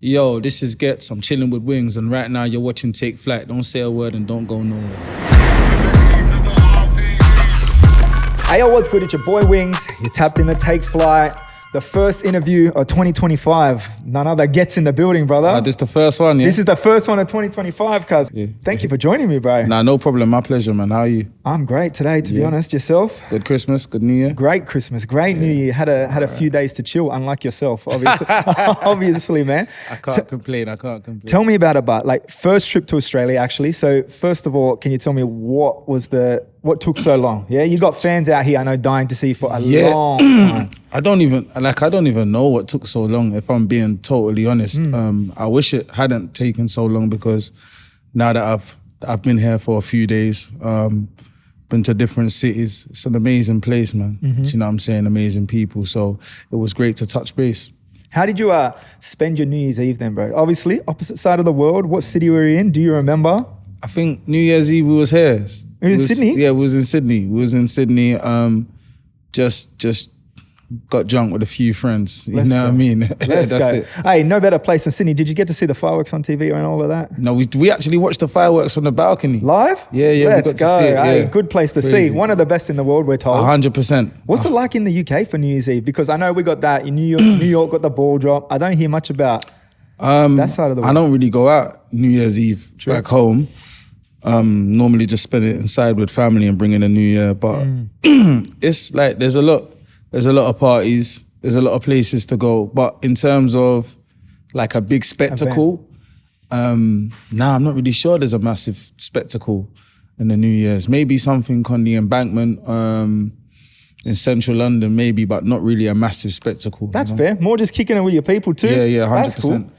Yo, this is Ghetts. I'm chilling with Wings, and right now you're watching Take Flight. Don't say a word and don't go nowhere. Hey, yo, what's good? It's your boy Wings. You tapped in the Take Flight. The first interview of 2025. None other Ghetts in the building, brother. This is the first one, yeah? This is the first one of 2025, cuz. Yeah. Thank you for joining me, bro. Nah, no problem. My pleasure, man. How are you? I'm great today, to be honest. Yourself? Good Christmas, good New Year. Great Christmas, great New Year. Had a few days to chill, unlike yourself, obviously. Obviously, man. I can't complain. Tell me about it, like first trip to Australia, actually. So first of all, can you tell me what took so long? Yeah, you got fans out here, I know, dying to see you for a long time. I don't even know what took so long, if I'm being totally honest. I wish it hadn't taken so long, because now that I've been here for a few days, been to different cities. It's an amazing place, man. Do you know what I'm saying? Amazing people. So it was great to touch base. How did you spend your New Year's Eve then, bro? Obviously, opposite side of the world. What city were you in? Do you remember? I think New Year's Eve we was here. Sydney? Yeah, we was in Sydney. Just got drunk with a few friends. You know what I mean? Let's That's go. it. Hey, no better place than Sydney. Did you get to see the fireworks on TV and all of that? No, we actually watched the fireworks from the balcony. Live? Yeah. Let's we got go. to see it. Hey, Yeah. good place to Crazy. see. One of the best in the world, we're told. 100%. What's it like in the UK for New Year's Eve? Because I know we got that in New York. New York got the ball drop. I don't hear much about that side of the world. I don't really go out New Year's Eve back home. Normally just spend it inside with family and bring in a New Year. But it's like there's a lot of parties. There's a lot of places to go. But in terms of like a big spectacle, I'm not really sure there's a massive spectacle in the New Year's. Maybe something on the Embankment in central London, maybe, but not really a massive spectacle. That's fair. More just kicking it with your people too. Yeah, 100%. That's cool.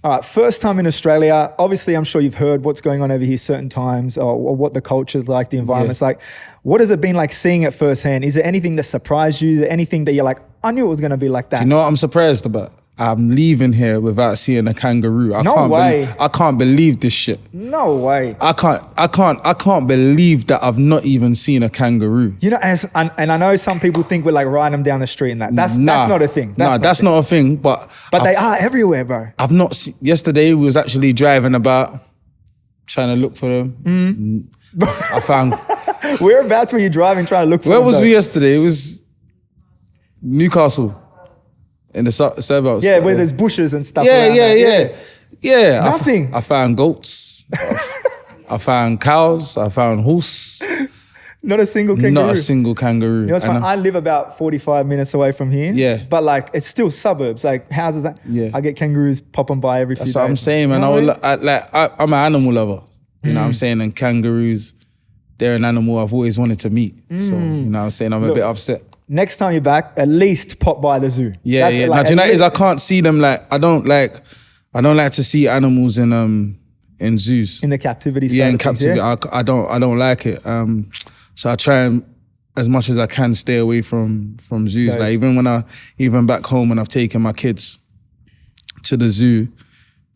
All right, first time in Australia. Obviously, I'm sure you've heard what's going on over here certain times, or what the culture's like, the environment's like. What has it been like seeing it firsthand? Is there anything that surprised you? Is there anything that you're like, I knew it was going to be like that? Do you know what I'm surprised about? I'm leaving here without seeing a kangaroo. No way. I can't believe this shit. No way. I can't believe that I've not even seen a kangaroo. You know, and I know some people think we're like riding them down the street and that. That's not a thing. That's not a thing. But they are everywhere, bro. I've not seen. Yesterday we was actually driving about, trying to look for them. I found. Whereabouts were you driving trying to look for them? Where was we yesterday? It was Newcastle. In the suburbs. Yeah, where there's bushes and stuff. Yeah. Nothing. I found goats. I found cows. I found horse. Not a single kangaroo. Not a single kangaroo. You know, it's fun. I live about 45 minutes away from here. Yeah. But like, it's still suburbs, like houses that. Yeah. I get kangaroos popping by every few days. That's what I'm saying, man. I'm an animal lover. You know what I'm saying? And kangaroos, they're an animal I've always wanted to meet. So, you know what I'm saying? I'm a bit upset. Next time you're back, at least pop by the zoo. Yeah. Now, do you know what it is? I can't see them I don't like to see animals in zoos. In the captivity side. Yeah, in captivity. I don't like it. So I try as much as I can stay away from zoos. Like even back home when I've taken my kids to the zoo,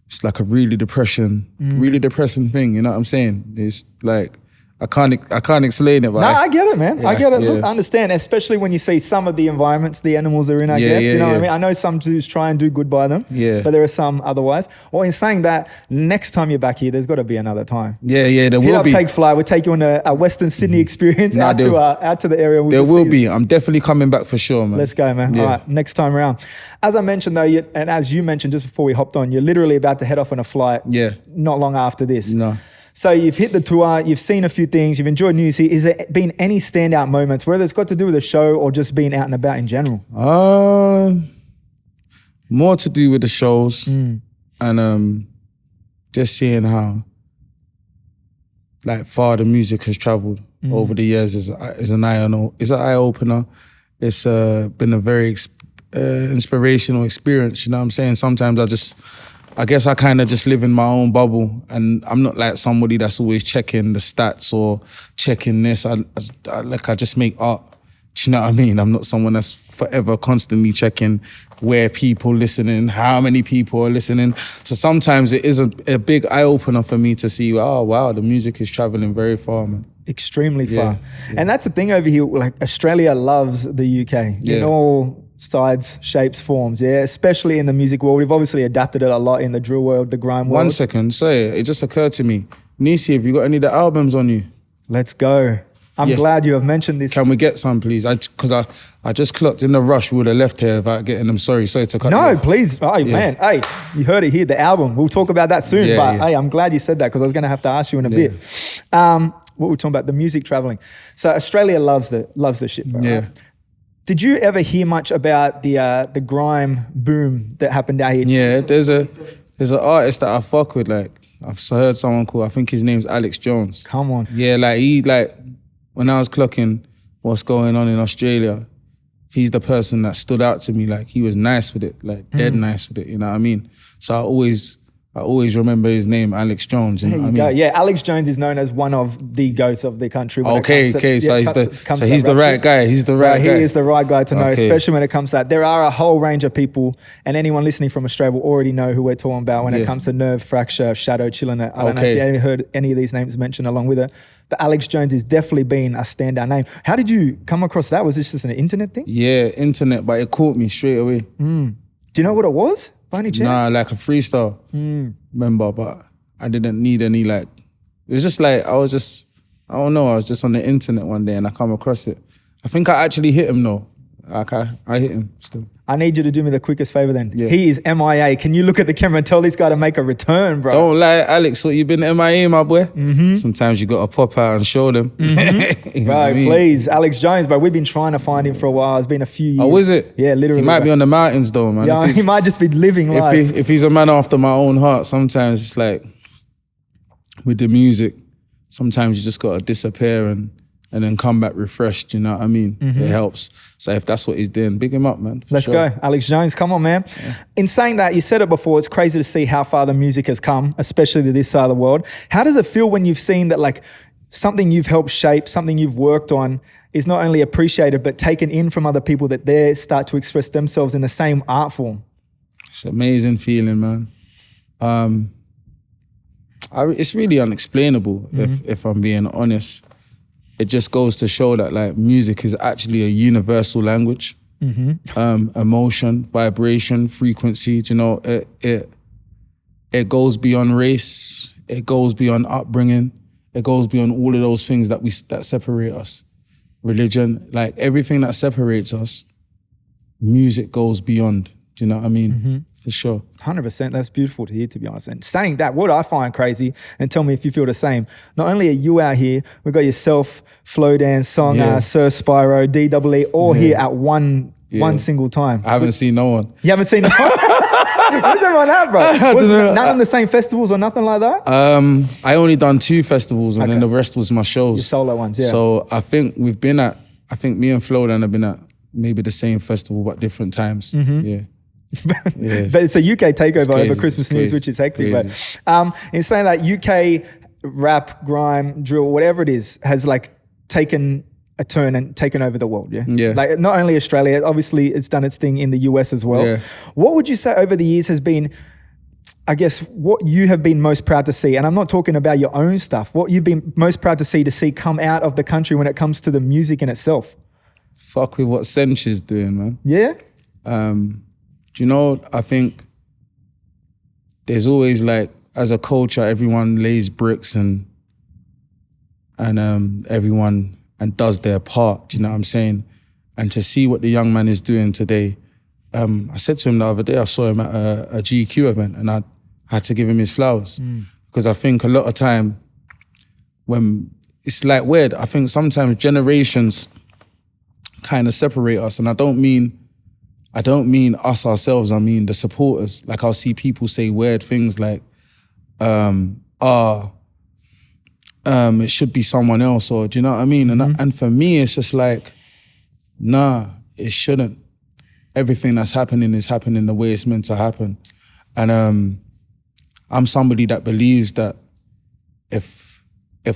it's like a really depressing thing. You know what I'm saying? It's like I can't explain it. But I get it, man. Yeah, I get it. Look, I understand, especially when you see some of the environments the animals are in, I guess. You know what I mean? I know some zoos try and do good by them, but there are some otherwise. Well, in saying that, next time you're back here, there's got to be another time. Yeah, there will be. Take Flight. We'll take you on a Western Sydney experience out to the area. There will be. I'm definitely coming back for sure, man. Let's go, man. Yeah. All right, next time around. As I mentioned, though, and as you mentioned just before we hopped on, you're literally about to head off on a flight not long after this. No. So you've hit the tour, you've seen a few things, you've enjoyed New Year's Eve. Has there been any standout moments, whether it's got to do with the show or just being out and about in general? More to do with the shows and just seeing how far the music has traveled over the years is an eye opener. It's been a very inspirational experience. You know what I'm saying? Sometimes I guess I kind of just live in my own bubble, and I'm not like somebody that's always checking the stats or checking this. I just make art. Do you know what I mean? I'm not someone that's forever constantly checking where people listening, how many people are listening. So sometimes it is a big eye opener for me to see, oh wow, the music is traveling very far, man. Extremely far. And that's the thing over here, like Australia loves the UK in all sides, shapes, forms, yeah? Especially in the music world. We've obviously adapted it a lot in the drill world, the grime world. 1 second, say it. It just occurred to me. Nisi, have you got any of the albums on you? Let's go. I'm glad you have mentioned this. Can we get some, please? Because I just clocked in the rush. We would have left here without getting them. Sorry to cut you No, off. please. Hey, man. Hey, you heard it here, the album. We'll talk about that soon. Hey, I'm glad you said that because I was going to have to ask you in a bit. What we're talking about, the music traveling. So Australia loves the shit, bro. Yeah. Right? Did you ever hear much about the grime boom that happened out here? Yeah, there's an artist that I fuck with. Like, I've heard someone called, I think his name's Alex Jones. Come on. Yeah, when I was clocking what's going on in Australia, he's the person that stood out to me. Like, he was nice with it, like dead nice with it, you know what I mean? So I always remember his name, Alex Jones. You know what I mean? Yeah, Alex Jones is known as one of the goats of the country. So he's the right guy. He's the right guy. He is the right guy to know, especially when it comes to that. There are a whole range of people, and anyone listening from Australia will already know who we're talking about when it comes to Nerve, Fracture, Shadow, Chillin'. I don't know if you ever heard any of these names mentioned along with it, but Alex Jones has definitely been a standout name. How did you come across that? Was this just an internet thing? Yeah, internet, but it caught me straight away. Do you know what it was? By any chance? Nah, like a freestyle. Remember, but I didn't need any it was just like, I was just on the internet one day and I come across it. I think I actually hit him though. Like I hit him still. I need you to do me the quickest favor then. Yeah. He is MIA. Can you look at the camera and tell this guy to make a return, bro? Don't lie, Alex, what you been MIA, my boy? Sometimes you got to pop out and show them. You know what I mean? Please. Alex Jones, bro. We've been trying to find him for a while. It's been a few years. Oh, is it? Yeah, literally. He might be on the mountains though, man. Yeah, he might just be living life. If he's a man after my own heart, sometimes it's like, with the music, sometimes you just got to disappear and then come back refreshed, you know what I mean? It helps. So if that's what he's doing, big him up, man. Let's go. Alex Jones, come on, man. Yeah. In saying that, you said it before, it's crazy to see how far the music has come, especially to this side of the world. How does it feel when you've seen that like something you've helped shape, something you've worked on is not only appreciated, but taken in from other people that they start to express themselves in the same art form? It's an amazing feeling, man. It's really unexplainable, if I'm being honest. It just goes to show that like music is actually a universal language. Emotion, vibration, frequency, you know, it goes beyond race, it goes beyond upbringing, it goes beyond all of those things that separate us. Religion, like everything that separates us, music goes beyond. Do you know what I mean? For sure. 100%. That's beautiful to hear, to be honest. And saying that, what I find crazy, and tell me if you feel the same, not only are you out here, we've got yourself, Flow Dance, Song, Sir Spyro, DEE, all here at one single time. I haven't seen no one. You haven't seen no one? Where's everyone at, bro? None of the same festivals or nothing like that? I only done 2 festivals and then the rest was my shows. Your solo ones, yeah. So I think me and Flow Dan have been at maybe the same festival but different times. Yeah. But it's a UK takeover over Christmas news, which is hectic. But in saying that, UK rap, grime, drill, whatever it is, has like taken a turn and taken over the world. Yeah. Like not only Australia, obviously it's done its thing in the US as well. What would you say over the years has been, I guess, what you have been most proud to see? And I'm not talking about your own stuff. What you've been most proud to see come out of the country when it comes to the music in itself? Fuck with what Sench is doing, man. Yeah. Do you know, I think there's always like, as a culture, everyone lays bricks and everyone and does their part, do you know what I'm saying? And to see what the young man is doing today, I said to him the other day, I saw him at a GQ event and I had to give him his flowers. Because I think a lot of time when, it's like weird, I think sometimes generations kind of separate us, and I don't mean us ourselves, I mean the supporters. Like I'll see people say weird things like, it should be someone else, or do you know what I mean? And for me, it's just like, nah, it shouldn't. Everything that's happening is happening the way it's meant to happen. And I'm somebody that believes that if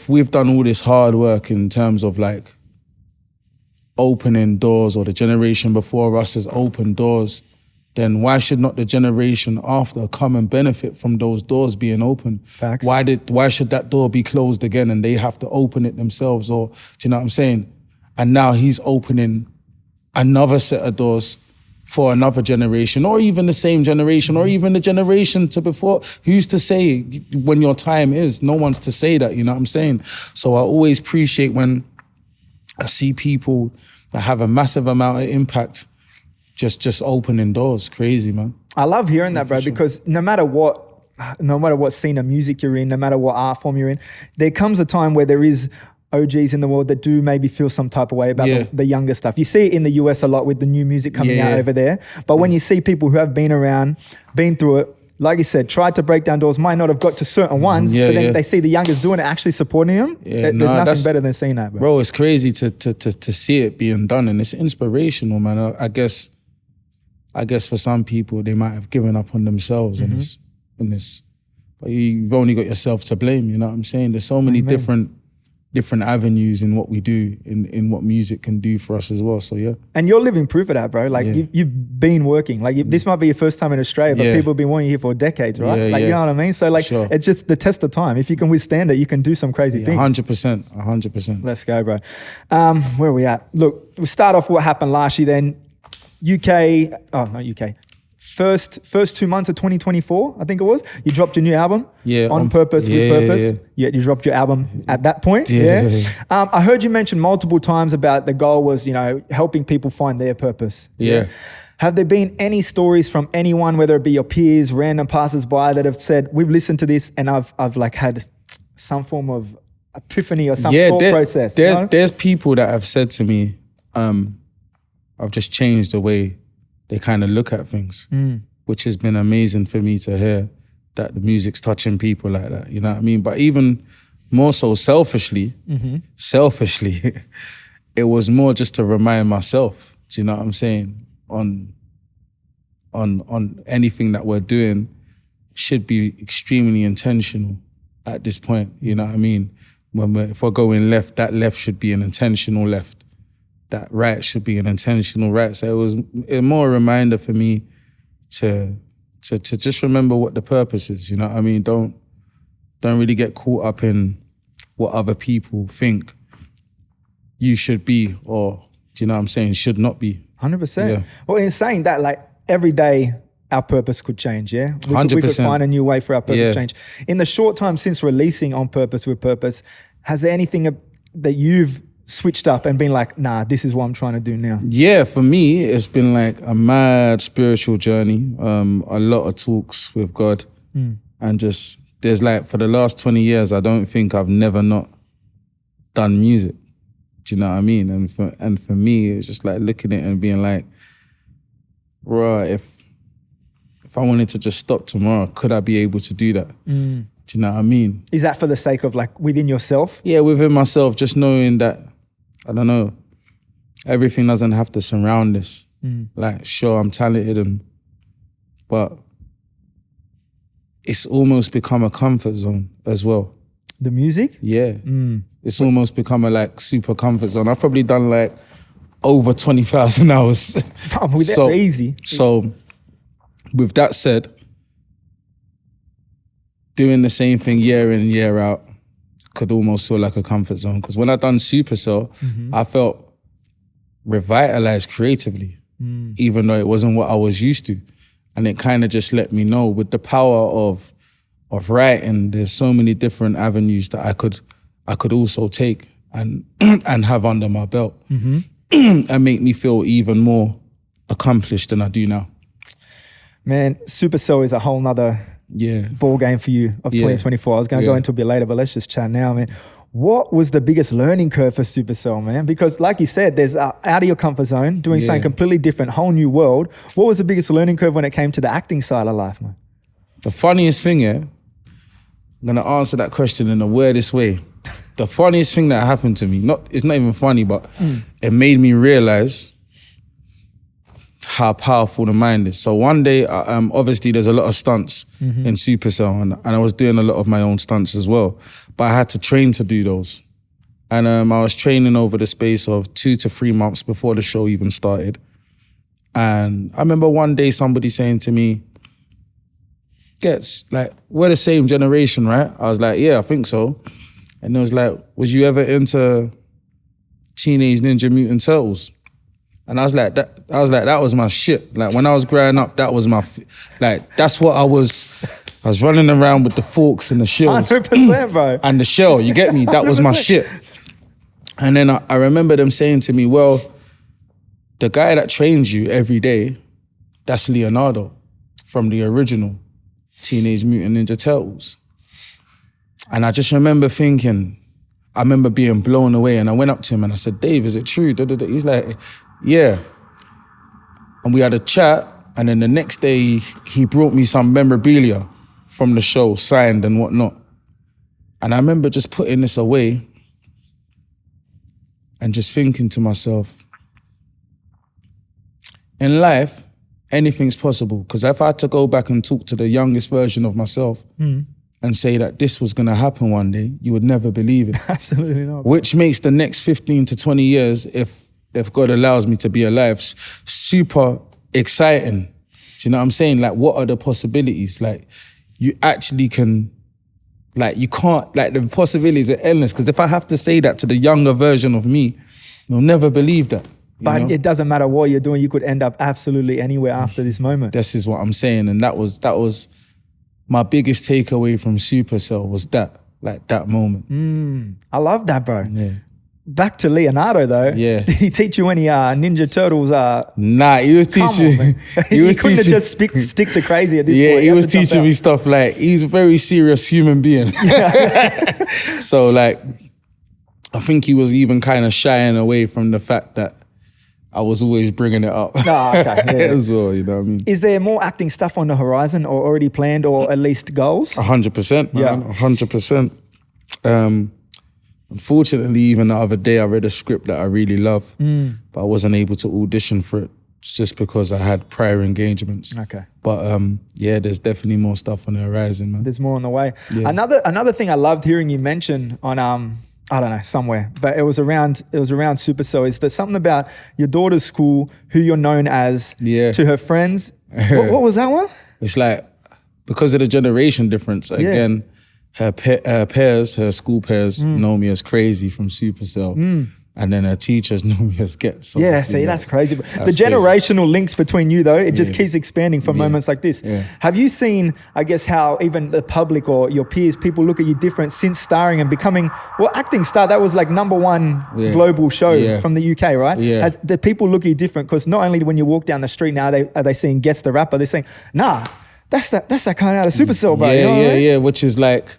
we've done all this hard work in terms of like opening doors, or the generation before us has opened doors, then why should not the generation after come and benefit from those doors being open? Facts. Why should that door be closed again and they have to open it themselves? Or, do you know what I'm saying? And now he's opening another set of doors for another generation, or even the same generation, or even the generation to before. Who's to say when your time is? No one's to say that, you know what I'm saying? So I always appreciate when I see people that have a massive amount of impact just opening doors. Crazy, man. I love hearing that, bro, because no matter what scene of music you're in, no matter what art form you're in, there comes a time where there is OGs in the world that do maybe feel some type of way about the younger stuff. You see it in the US a lot with the new music coming out over there. But when you see people who have been around, been through it, like you said, tried to break down doors, might not have got to certain ones, but then they see the youngest doing it, actually supporting them. There's nothing better than seeing that, bro. Bro, it's crazy to see it being done, and it's inspirational, man. I guess for some people, they might have given up on themselves in this. But you've only got yourself to blame, you know what I'm saying? There's so many different avenues in what we do, in what music can do for us as well. So yeah. And you're living proof of that, bro. Like you've been working. Like this might be your first time in Australia, but people have been wanting you here for decades, right? You know what I mean? So like it's just the test of time. If you can withstand it, you can do some crazy things. 100%. Let's go, bro. Where are we at? Look, we'll start off with what happened last year then. First 2 months of 2024, I think it was, you dropped your new album, On Purpose, With Purpose. Yeah, you dropped your album at that point, I heard you mention multiple times about the goal was, helping people find their purpose. Have there been any stories from anyone, whether it be your peers, random passers-by, that have said, we've listened to this and I've like had some form of epiphany or some thought process? There's people that have said to me, I've just changed the way they kind of look at things, which has been amazing for me to hear that the music's touching people like that, you know what I mean? But even more so selfishly, it was more just to remind myself, do you know what I'm saying? On anything that we're doing should be extremely intentional at this point, you know what I mean? If we're going left, that left should be an intentional left. That right should be an intentional right. So it was more a reminder for me to just remember what the purpose is, you know what I mean? Don't really get caught up in what other people think you should be, or, do you know what I'm saying, should not be. 100%. Yeah. Well, in saying that, like every day our purpose could change, yeah? 100%. We could find a new way for our purpose to change. In the short time since releasing On Purpose With Purpose, has there anything that you've switched up and been like, nah, this is what I'm trying to do now? Yeah, for me, it's been like a mad spiritual journey, a lot of talks with God, and just, there's like, for the last 20 years, I don't think I've never not done music. Do you know what I mean? And for me, it's just like looking at it and being like, bruh, if I wanted to just stop tomorrow, could I be able to do that? Do you know what I mean? Is that for the sake of like within yourself? Yeah, within myself, just knowing that, I don't know, everything doesn't have to surround this. Like, sure, I'm talented, but it's almost become a comfort zone as well. The music? Yeah. It's almost become a like super comfort zone. I've probably done like over 20,000 hours. That's easy. So with that said, doing the same thing year in and year out could almost feel like a comfort zone. Because when I done Supercell, I felt revitalized creatively, even though it wasn't what I was used to. And it kind of just let me know with the power of writing, there's so many different avenues that I could also take and and have under my belt and make me feel even more accomplished than I do now. Man, Supercell is a whole nother ball game for you of 2024. I was going to go into it a bit later, but let's just chat now, man. What was the biggest learning curve for Supercell, man? Because like you said, there's out of your comfort zone, doing something completely different, whole new world. What was the biggest learning curve when it came to the acting side of life, man? The funniest thing, I'm going to answer that question in the weirdest way. The funniest thing that happened to me, it's not even funny, but it made me realize how powerful the mind is. So one day, obviously there's a lot of stunts in Supercell, and I was doing a lot of my own stunts as well, but I had to train to do those. And I was training over the space of 2 to 3 months before the show even started. And I remember one day somebody saying to me, Ghetts, like, we're the same generation, right? I was like, yeah, I think so. And it was like, was you ever into Teenage Ninja Mutant Turtles? And I was like, that was my shit. Like when I was growing up, that was that's what I was running around with the forks and the shells. 100%, bro. And the shell, you get me? That was my 100%. shit. And then I remember them saying to me, well, the guy that trains you every day, that's Leonardo from the original Teenage Mutant Ninja Turtles. And I just remember thinking, I remember being blown away, and I went up to him and I said, Dave, is it true? He's like, yeah. And we had a chat, and then the next day he brought me some memorabilia from the show, signed and whatnot. And I remember just putting this away and just thinking to myself, in life, anything's possible. Because if I had to go back and talk to the youngest version of myself and say that this was gonna happen one day, you would never believe it. Absolutely not. Which makes the next 15 to 20 years, if God allows me to be alive, super exciting. Do you know what I'm saying? Like, what are the possibilities? Like, you actually can, like, you can't, like, the possibilities are endless. Because if I have to say that to the younger version of me, you'll never believe that. But it doesn't matter what you're doing, you could end up absolutely anywhere after this moment. This is what I'm saying. And that was my biggest takeaway from Supercell, was that moment. I love that, bro. Yeah. Back to Leonardo though. Yeah. Did he teach you any Ninja Turtles? Nah, he was teaching. He couldn't have just stick to crazy at this point. Yeah, he was teaching me stuff like, he's a very serious human being. So like, I think he was even kind of shying away from the fact that I was always bringing it up. As well, you know what I mean? Is there more acting stuff on the horizon, or already planned, or at least goals? 100%, man. 100%. Unfortunately, even the other day, I read a script that I really love, but I wasn't able to audition for it just because I had prior engagements. Okay. But yeah, there's definitely more stuff on the horizon, man. There's more on the way. Yeah. Another thing I loved hearing you mention on I don't know, somewhere, but it was around Supercell, is there something about your daughter's school, who you're known as to her friends. What was that one? It's like, because of the generation difference, again, her peers, her school peers know me as Crazy from Supercell. And then her teachers know me as Ghetts. Yeah, see, that's crazy. The generational links between you, though, it just keeps expanding for moments like this. Yeah. Have you seen, I guess, how even the public or your peers, people look at you different since starring and becoming, well, acting star, that was like #1 global show from the UK, right? Yeah. The people look at you different, because not only when you walk down the street now, are they seeing Ghetts the rapper, they're saying, nah, that's that kind of out of Supercell, bro. Yeah, you know what I mean? which is like,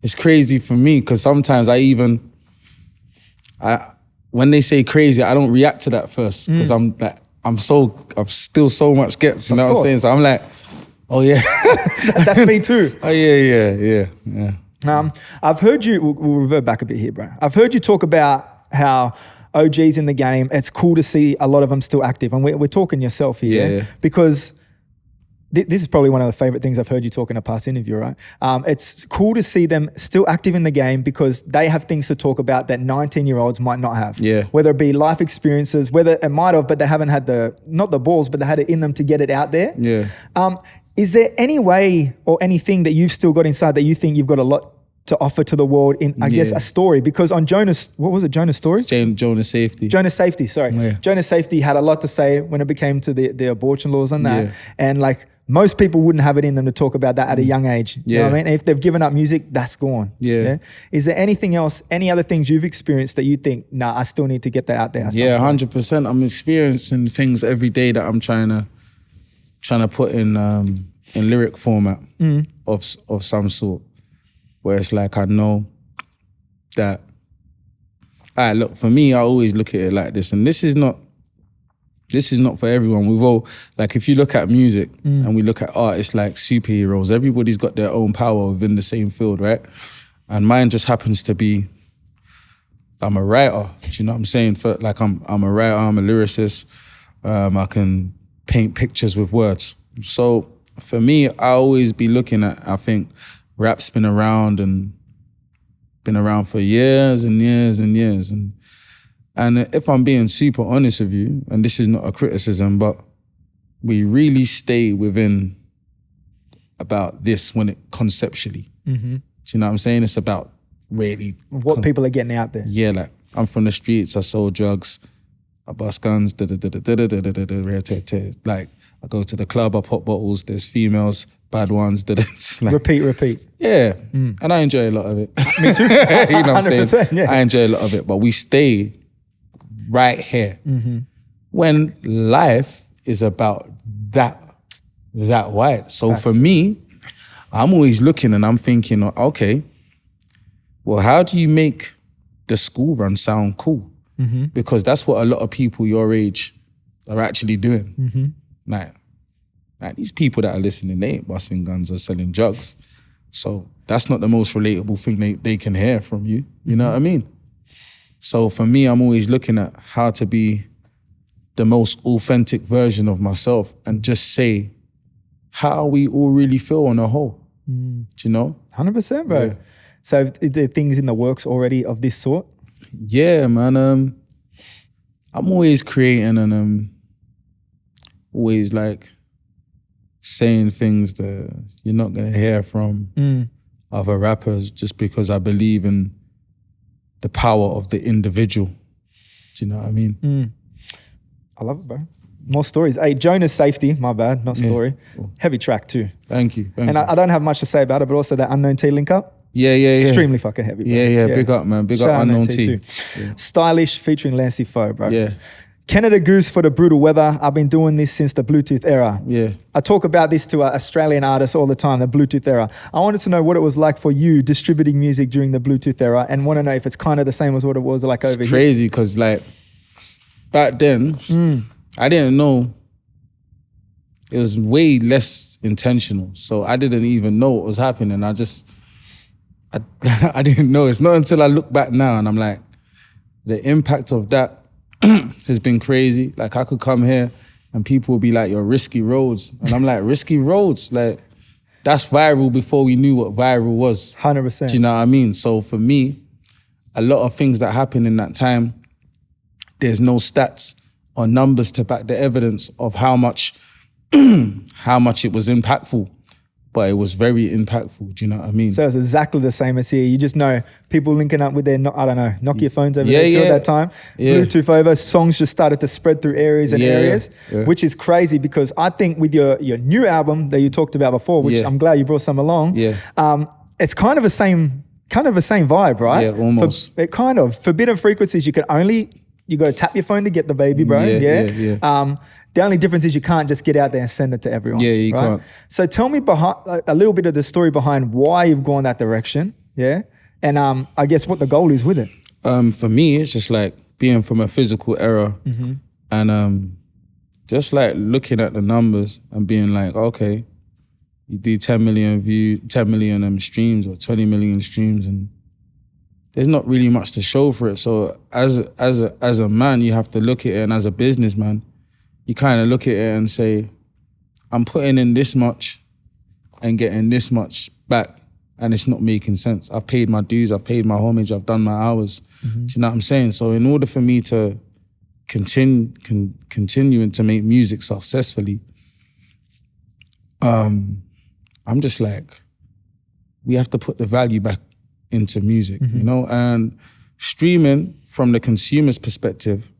it's crazy for me, because sometimes when they say Crazy, I don't react to that first, because I'm still so much Ghetts, you know what I'm saying? So I'm like, oh yeah. That's me too. Oh yeah. I've heard you, we'll revert back a bit here, bro. I've heard you talk about how OGs in the game, it's cool to see a lot of them still active. And we're talking yourself here, Yeah. because this is probably one of the favorite things I've heard you talk in a past interview, right? It's cool to see them still active in the game, because they have things to talk about that 19-year-olds might not have. Yeah. Whether it be life experiences, whether it might have, but they haven't had not the balls, but they had it in them to get it out there. Yeah. Is there any way or anything that you've still got inside that you think you've got a lot to offer to the world in, I guess, a story? Because on Jonas, what was it, Jonas' story? Jonas Safety. Jonas Safety, sorry. Yeah. Jonas Safety had a lot to say when it became to the abortion laws and that. Yeah. And like, most people wouldn't have it in them to talk about that at a young age. You know what I mean? And if they've given up music, that's gone. Yeah. Is there anything else, any other things you've experienced that you think, nah, I still need to get that out there? Yeah, 100%. I'm experiencing things every day that I'm trying to put in lyric format of some sort, where it's like, I know that, look, for me, I always look at it like this, and this is not for everyone. We've all, like, if you look at music and we look at art, it's like superheroes. Everybody's got their own power within the same field, right? And mine just happens to be, I'm a writer. Do you know what I'm saying? I'm a writer, I'm a lyricist. I can paint pictures with words. So for me, I always be looking at, I think rap's been around for years and years and years. And if I'm being super honest with you, and this is not a criticism, but we really stay within about this when it conceptually. Do you know what I'm saying? It's about really what people are getting out there. Yeah, like, I'm from the streets, I sold drugs, I bust guns, like I go to the club, I pop bottles, there's females, bad ones, it's like, Repeat. yeah, and I enjoy a lot of it. Me too. You know what I'm saying? Yeah. I enjoy a lot of it, but we stay right here. When life is about that wide. So for me, I'm always looking and I'm thinking, okay, well, how do you make the school run sound cool? Because that's what a lot of people your age are actually doing. Like these people that are listening, they ain't busting guns or selling drugs. So that's not the most relatable thing they can hear from you. You know what I mean? So for me, I'm always looking at how to be the most authentic version of myself and just say how we all really feel on a whole. Do you know? 100%, bro. Yeah. So are there things in the works already of this sort? Yeah, man. I'm always creating and always like saying things that you're not gonna hear from other rappers just because I believe in the power of the individual. Do you know what I mean? I love it, bro. More stories. Hey, Jonah's Safety, my bad, not story. Cool. Heavy track too. Thank you. I don't have much to say about it, but also that Unknown T link up. Yeah. Extremely fucking heavy, bro. Yeah. Big up, man. Big Shout up out Unknown T T. too. Yeah. Stylish featuring Lancey Foe, bro. Yeah. Canada Goose for the brutal weather. I've been doing this since the Bluetooth era. Yeah. I talk about this to Australian artists all the time, the Bluetooth era. I wanted to know what it was like for you distributing music during the Bluetooth era and want to know if it's kind of the same as what it was like over here. It's crazy because like back then, I didn't know. It was way less intentional. So I didn't even know what was happening. I didn't know. It's not until I look back now and I'm like, the impact of that has been crazy. Like I could come here and people would be like, "You're Risky Roads." And I'm like, Risky Roads? Like that's viral before we knew what viral was. 100%. Do you know what I mean? So for me, a lot of things that happened in that time, there's no stats or numbers to back the evidence of how much it was impactful, but it was very impactful. Do you know what I mean? So it's exactly the same as here. You just know people linking up with their, Nokia phones over there too at that time. Yeah. Bluetooth over, songs just started to spread through areas and areas, which is crazy because I think with your new album that you talked about before, which I'm glad you brought some along, it's kind of the same vibe, right? Yeah, almost. Forbidden Frequencies, you got to tap your phone to get the baby, bro. Yeah. The only difference is you can't just get out there and send it to everyone. Yeah, you can't. So tell me a little bit of the story behind why you've gone that direction. Yeah. And I guess what the goal is with it. For me, it's just like being from a physical era and just like looking at the numbers and being like, okay, you do 10 million streams or 20 million streams and there's not really much to show for it. So as a man, you have to look at it, and as a businessman, you kind of look at it and say, I'm putting in this much and getting this much back, and it's not making sense. I've paid my dues, I've paid my homage, I've done my hours. Do you know what I'm saying? So in order for me to continuing to make music successfully, I'm just like, we have to put the value back into music, you know? And streaming from the consumer's perspective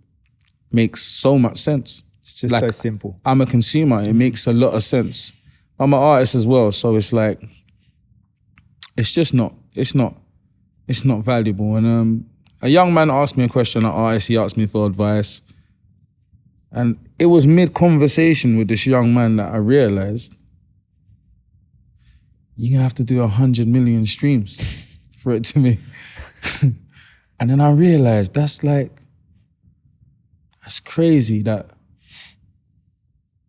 makes so much sense. It's just so simple. I'm a consumer, it makes a lot of sense. I'm an artist as well, so it's like, it's not valuable. And a young man asked me a question, an artist, he asked me for advice. And it was mid-conversation with this young man that I realized, you're gonna have to do 100 million streams for it to me. And then I realized that's crazy that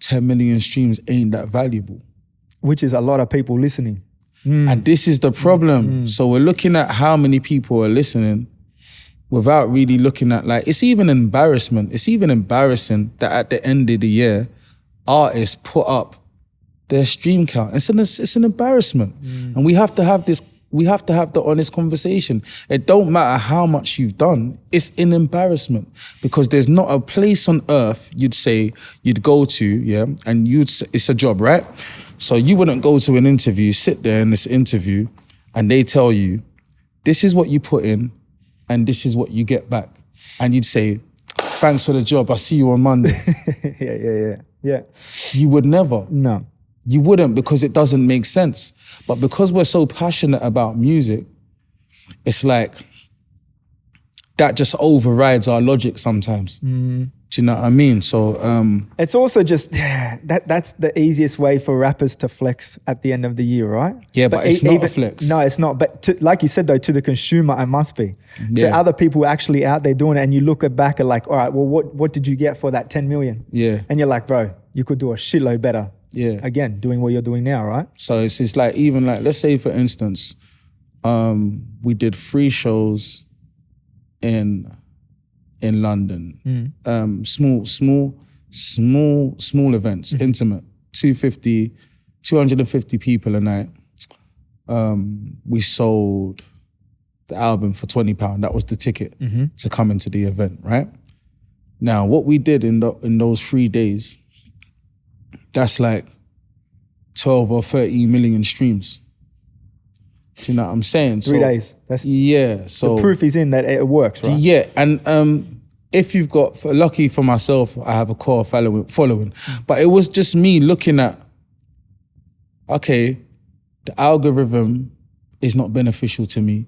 10 million streams ain't that valuable. Which is a lot of people listening. And this is the problem. So we're looking at how many people are listening without really looking at it's even embarrassment. It's even embarrassing that at the end of the year, artists put up their stream count. It's an embarrassment. And we have to have the honest conversation. It don't matter how much you've done, it's an embarrassment because there's not a place on earth you'd go to, and it's a job, right? So you wouldn't go to an interview, sit there in this interview, and they tell you, this is what you put in, and this is what you get back. And you'd say, thanks for the job. I'll see you on Monday. Yeah. You would never. No. You wouldn't, because it doesn't make sense. But because we're so passionate about music, it's like that just overrides our logic sometimes. Do you know what I mean? So it's also just that's the easiest way for rappers to flex at the end of the year, right? Yeah, but it's not a flex. No, it's not. But like you said though, to the consumer, it must be. To Yeah. other people actually out there doing it, and you look back at like, all right, well, what did you get for that 10 million? Yeah. And you're like, bro, you could do a shitload better. Yeah. Again, doing what you're doing now, right? So it's like, even like, let's say for instance, we did 3 shows in London. Small events, intimate, 250 people a night. We sold the album for £20. That was the ticket to come into the event, right? Now, what we did in those 3 days, that's like 12 or 30 million streams. Do you know what I'm saying? 3 days. That's So the proof is in that it works, right? Yeah, and if you've got, lucky for myself, I have a core following. But it was just me looking at, okay, the algorithm is not beneficial to me.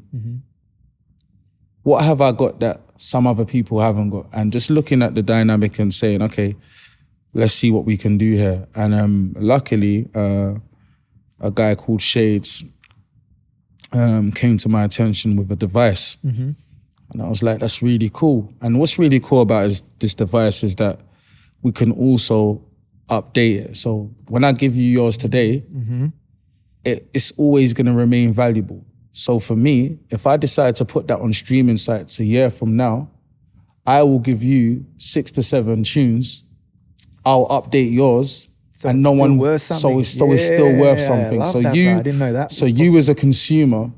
What have I got that some other people haven't got? And just looking at the dynamic and saying, okay, let's see what we can do here. And luckily, a guy called Shades came to my attention with a device. And I was like, that's really cool. And what's really cool about this device is that we can also update it. So when I give you yours today, it's always gonna remain valuable. So for me, if I decide to put that on streaming sites a year from now, I will give you 6 to 7 tunes. I'll update yours. So and it's no still one, worth something. so it's still worth something. I love So that, you, bro. I didn't know that. So you as a consumer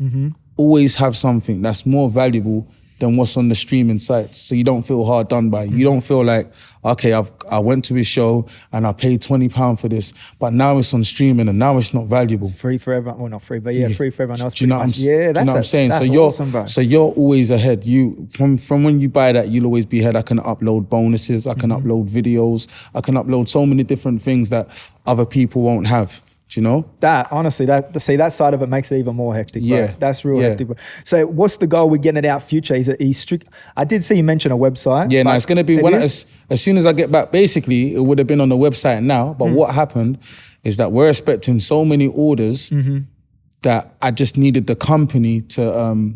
always have something that's more valuable than what's on the streaming sites. So you don't feel hard done by. You don't feel like, okay, I went to his show and I paid £20 for this, but now it's on streaming and now it's not valuable. It's free for everyone. Well, not free, but free for everyone else. Do you know what I'm saying? Yeah, that's what I'm saying? That's So you're awesome, bro. So you're always ahead. You from when you buy that, you'll always be ahead. I can upload bonuses, I can upload videos, I can upload so many different things that other people won't have. Do you know? That, honestly, that side of it makes it even more hectic, bro. Yeah. That's real hectic, bro. So what's the goal with getting it out future? Is it strict? I did see you mention a website. Yeah, no, it's going to be, as soon as I get back, basically, it would have been on the website now, but what happened is that we're expecting so many orders that I just needed the company to...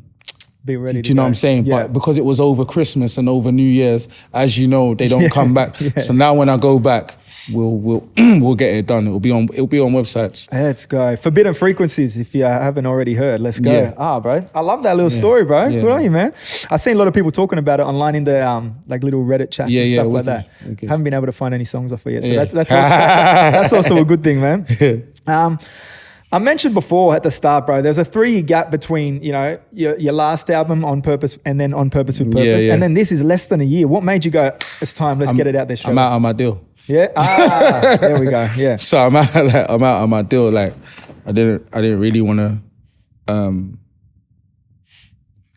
be ready. Do you know what I'm saying? Yeah. But because it was over Christmas and over New Year's, as you know, they don't come back. So now when I go back, we'll get it done. It'll be on websites. Let's go. Forbidden Frequencies, if you haven't already heard. Let's go. Yeah. Bro. I love that little story, bro. Yeah. Good on you, man. I've seen a lot of people talking about it online in the like little Reddit chats and stuff like that. Haven't been able to find any songs off it yet. So that's also, that's also a good thing, man. I mentioned before at the start, bro, there's a 3-year gap between, you know, your last album On Purpose and then On Purpose with Purpose. And then this is less than a year. What made you go, it's time, let's get it out there straight? I'm out on my deal. Yeah? There we go, yeah. So I'm out on my deal. Like, I didn't really want to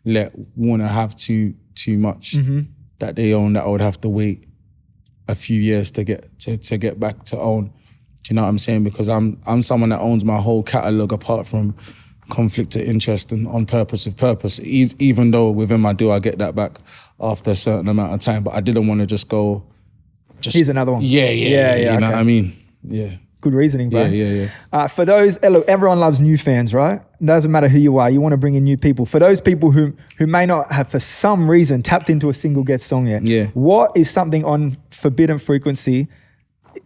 let Warner have too much that they own, that I would have to wait a few years to get back to own. Do you know what I'm saying? Because I'm someone that owns my whole catalogue apart from Conflict of Interest and On Purpose with Purpose, even though within my deal I get that back after a certain amount of time. But I didn't want to just go... Here's another one. Yeah. You know what I mean? Yeah. Good reasoning, bro. Yeah. For those, look, everyone loves new fans, right? It doesn't matter who you are. You want to bring in new people. For those people who may not have, for some reason, tapped into a single Ghetts song yet, what is something on Forbidden Frequency?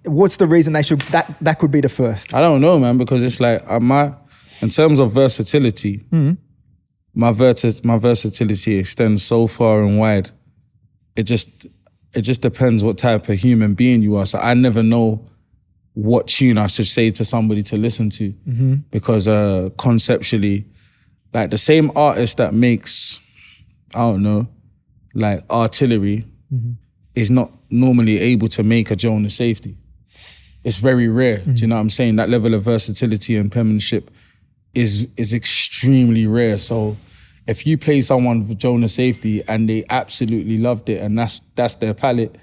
What's the reason they should, that could be the first? I don't know, man, because it's like, in terms of versatility, my versatility extends so far and wide. It just depends what type of human being you are. So I never know what tune I should say to somebody to listen to, because conceptually, like the same artist that makes, I don't know, like Artillery is not normally able to make a Jonah Safety. It's very rare. Do you know what I'm saying? That level of versatility and penmanship is extremely rare. So if you play someone for Jonah Safety and they absolutely loved it and that's their palette,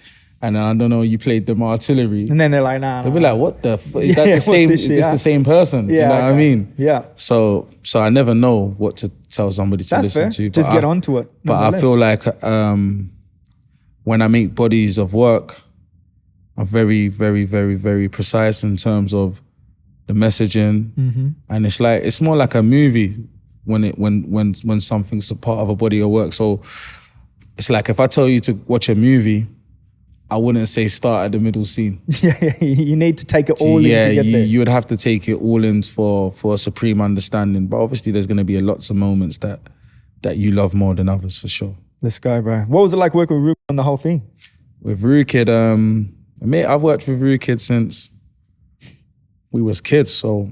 and I don't know, you played them Artillery, And then they're like, nah. they'll be like, what the fuck? Is that Yeah, the same? what's Is this this shit? the same person? Do you know what I okay. mean? Yeah. So I never know what to tell somebody to That's listen fair. to. Just get onto it. But I nonetheless. feel like when I make bodies of work, I'm very, very, very, very precise in terms of the messaging, and it's more like a movie when something's a part of a body of work. So it's like if I tell you to watch a movie, I wouldn't say start at the middle scene. Yeah, you need to take it all in to get there. You would have to take it all in for a supreme understanding. But obviously, there's going to be lots of moments that you love more than others, for sure. Let's go, bro. What was it like working with Ruben on the whole thing? With Rukid, mate, I've worked with Rukid since we was kids, so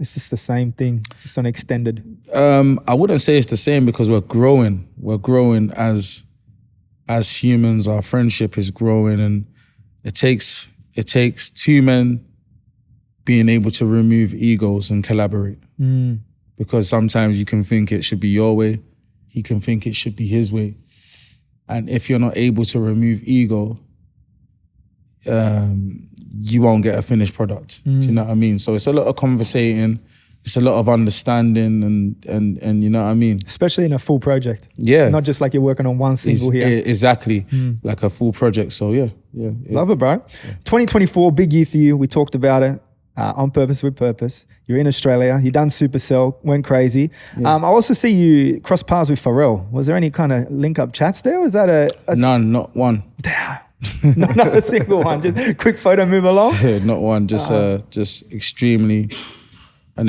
It's just the same thing, just on extended. I wouldn't say it's the same because we're growing. We're growing as humans. Our friendship is growing, and it takes two men being able to remove egos and collaborate. Because sometimes you can think it should be your way, he can think it should be his way, and if you're not able to remove ego, you won't get a finished product. Do you know what I mean? So it's a lot of conversating, it's a lot of understanding, and you know what I mean? Especially in a full project. Yeah. Not just like you're working on one single here. Exactly. Like a full project. So yeah. Love it, bro. 2024, big year for you. We talked about it. On Purpose with Purpose. You're in Australia. You done Supercell, went crazy. I also see you cross paths with Pharrell. Was there any kind of link up chats there? Was that a None, not one. not a single one? Just quick photo, move along. Not one. Just an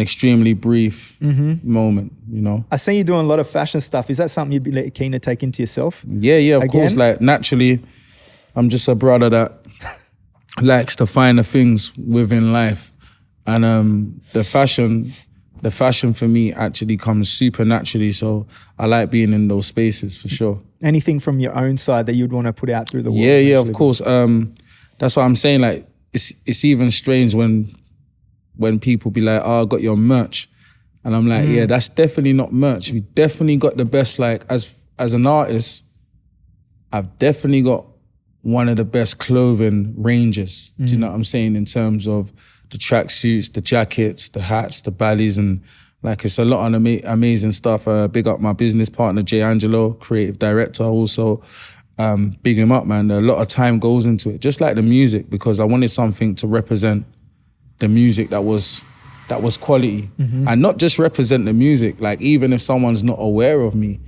extremely brief moment. You know. I see you doing a lot of fashion stuff. Is that something you'd be keen to take into yourself? Yeah. Of course. Like naturally, I'm just a brother that likes to find the things within life. And the fashion for me actually comes super naturally. So I like being in those spaces for sure. Anything from your own side that you'd want to put out through the world? Yeah, of course. That's what I'm saying. Like it's even strange when people be like, "Oh, I got your merch," and I'm like, "Yeah, that's definitely not merch. We definitely got the best. Like as an artist, I've definitely got one of the best clothing ranges. Do you know what I'm saying? In terms of the tracksuits, the jackets, the hats, the ballies, and like it's a lot of amazing stuff. Big up my business partner, Jay Angelo, creative director also. Big him up, man. A lot of time goes into it, just like the music, because I wanted something to represent the music that was quality. And not just represent the music, like even if someone's not aware of me,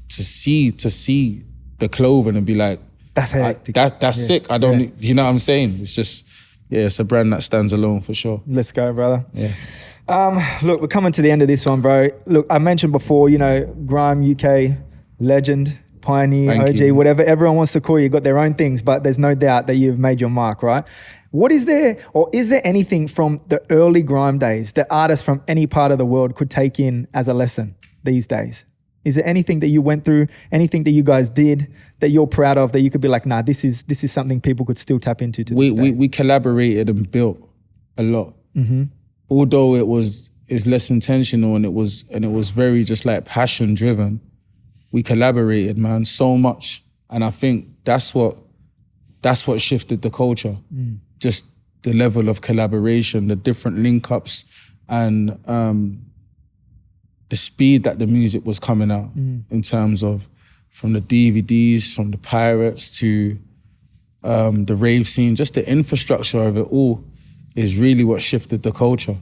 to see the clothing and be like, that's hectic. That's sick. I don't need, you know what I'm saying? It's just, it's a brand that stands alone for sure. Let's go, brother. Yeah. Look, we're coming to the end of this one, bro. Look, I mentioned before, Grime UK legend, pioneer, Thank OG, you. whatever everyone wants to call you, got their own things, but there's no doubt that you've made your mark, right? What is there, or is there anything from the early Grime days that artists from any part of the world could take in as a lesson these days? Is there anything that you went through, anything that you guys did that you're proud of that you could be like, nah, this is something people could still tap into to this day? We collaborated and built a lot. Although it's less intentional and it was very just like passion driven, we collaborated, man, so much. And I think that's what shifted the culture. Just the level of collaboration, the different link ups, and the speed that the music was coming out in terms of from the DVDs, from the pirates to the rave scene, just the infrastructure of it all is really what shifted the culture.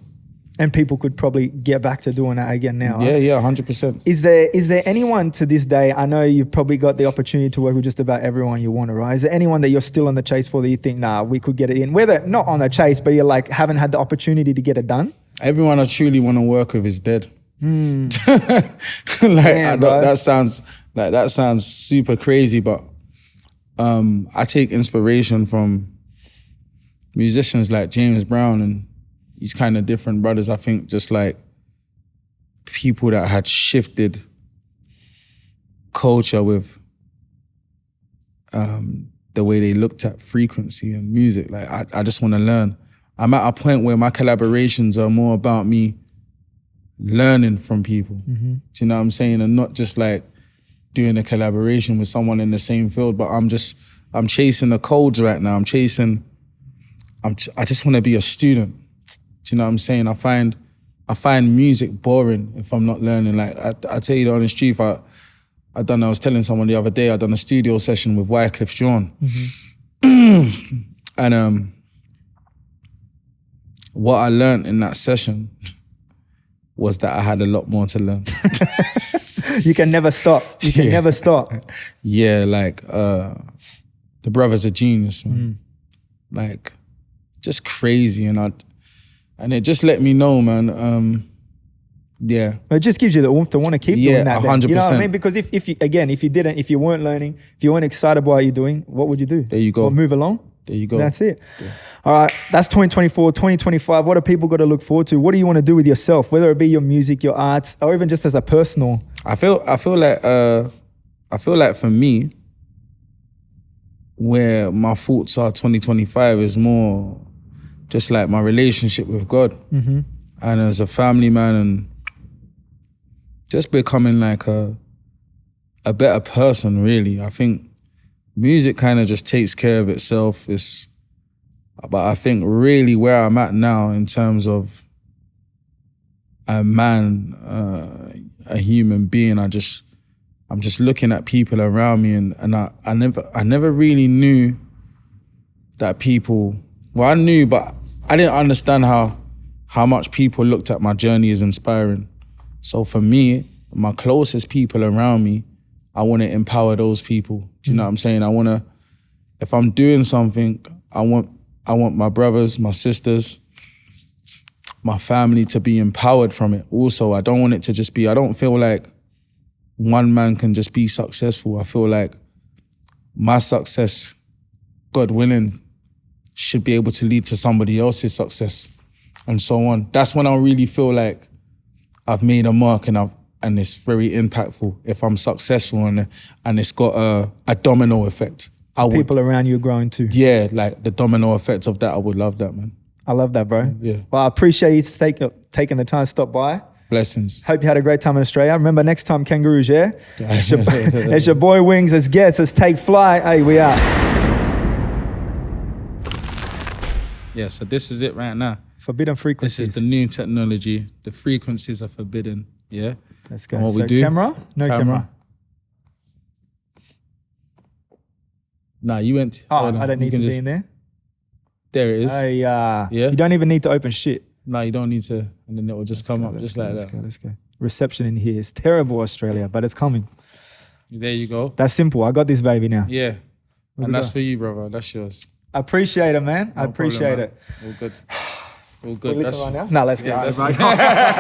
And people could probably get back to doing that again now. Yeah, 100%. Is there anyone to this day, I know you've probably got the opportunity to work with just about everyone you want to, right? Is there anyone that you're still on the chase for that you think, nah, we could get it in? Whether not on the chase, but you're like, haven't had the opportunity to get it done? Everyone I truly want to work with is dead. Damn, that sounds super crazy, but I take inspiration from musicians like James Brown and these kind of different brothers. I think just like people that had shifted culture with the way they looked at frequency and music. Like I just want to learn. I'm at a point where my collaborations are more about me learning from people. Do you know what I'm saying? And not just like doing a collaboration with someone in the same field, but I'm chasing the codes right now. I just want to be a student. Do you know what I'm saying? I find music boring if I'm not learning. Like I tell you the honest truth, I was telling someone the other day, I done a studio session with Wycliffe Jean. And what I learned in that session was that I had a lot more to learn. You can never stop. You can never stop. Yeah, like the brother's a genius, man. Like just crazy, and it just let me know, man. Yeah, it just gives you the oomph to want to keep doing that. 100%. You know what I mean? Because if you weren't learning, if you weren't excited by what you're doing, what would you do? There you go. Well, move along. There you go. That's it. Yeah. All right, that's 2024, 2025. What do people got to look forward to? What do you want to do with yourself, whether it be your music, your arts, or even just as a personal? I feel like for me, where my thoughts are 2025 is more just like my relationship with God, and as a family man, and just becoming like a better person, really. I think music kind of just takes care of itself. But I think really where I'm at now in terms of a man, a human being, I'm just looking at people around me, and I never really knew that people. Well, I knew, but I didn't understand how much people looked at my journey as inspiring. So for me, my closest people around me, I want to empower those people. Do you know what I'm saying? If I'm doing something, I want my brothers, my sisters, my family to be empowered from it. Also, I don't want it to just be, I don't feel like one man can just be successful. I feel like my success, God willing, should be able to lead to somebody else's success and so on. That's when I really feel like I've made a mark, and it's very impactful if I'm successful, and it's got a domino effect. People around you are growing too. Yeah, like the domino effect of that, I would love that, man. I love that, bro. Yeah. Well, I appreciate you taking the time to stop by. Blessings. Hope you had a great time in Australia. Remember, next time, Kangaroos, yeah? It's your boy Wings, it's Ghetts, let's take flight. Hey, we out. Yeah, so this is it right now. Forbidden frequencies. This is the new technology. The frequencies are forbidden, yeah? Let's go. And what so we do? Camera? No camera. Nah, you went. Oh, I don't need to be in there? There it is. Hey, yeah? You don't even need to open shit. No, you don't need to. And then it will just come up just like that. Let's go. Reception in here is terrible, Australia, but it's coming. There you go. That's simple. I got this baby now. Yeah. And that's for you, brother. That's yours. I appreciate it, man. No I appreciate problem, it. All good. All good. Listen right now? No, let's go. Yeah,